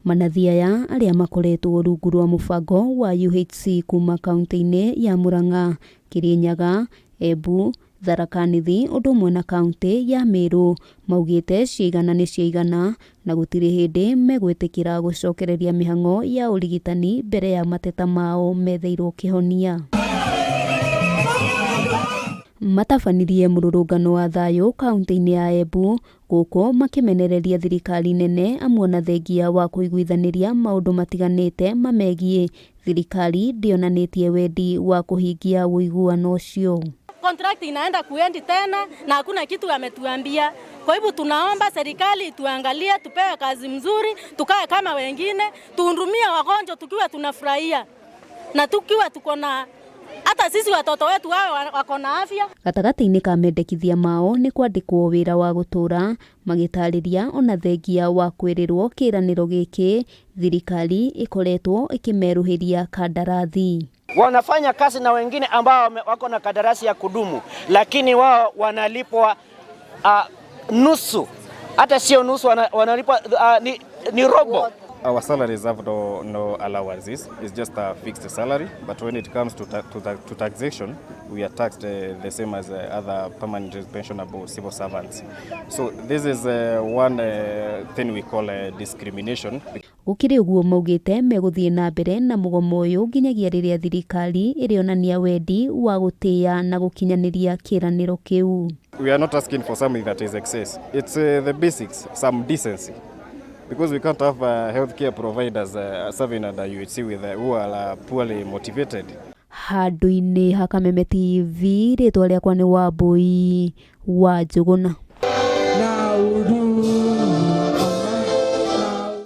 Manathi aya aria makoretwo rungu rwa mubango wa UHC kuuma kaunti-ini ya Murang'a, Kirinyaga, Embu, Tharaka Nithi undu umwe na kaunti ya Miro maugite ciigana ni ciigana na gutiri hindi megwitikira gucokereria mihang'o ya urigitani mbere ya mateta mao metheirwo kihonia. Matabanirie mururungano wa thayo kaunti-ini ya Embu guku makimenereria thirikari nene amwe na thengia wa kuiguithaniria maundu matiganite mamegie thirikari ndionanitie wendi wa kuhingia uiguano ucio. Contract inaenda kuendi tena na hakuna kitu ametuambia. Kwa hivyo tunaomba serikali tuangalie, tupewe kazi mzuri, tukae kama wengine, tuhudumie wagonjwa tukiwa tunafurahia na tukiwa tuko na hata sisi watoto wetu wao wako na afya. Gatagati-ini ka mendekithia mao ni kwandikwo wira wa gutura magitariria ona thengia wa kwirirwo kiraniro giki thirikari ikoretwo ikimeruhiria kandarathi. Wanafanya kazi na wengine ambao wako na kandarasi ya kudumu, lakini wao wanalipwa nusu, hata sio nusu, wanalipwa ni robo. Our salaries have no allowances. It's just a fixed salary. But when it comes to taxation, we are taxed the same as other permanent pensionable civil servants. So this is one thing we call discrimination. Gukiri uguo maugite meguthie na mbere na mugomo uyu nginyagia riria thirikari irionania wendi wa gutia na gukinyaniria kiraniro kiu. We are not asking for something that is excess. It's the basics, some decency. Because we can't have healthcare providers serving under UHC who are poorly motivated. Handu-ini ha Kameme TV ritwa riakwa ni Wambui wa Njuguna.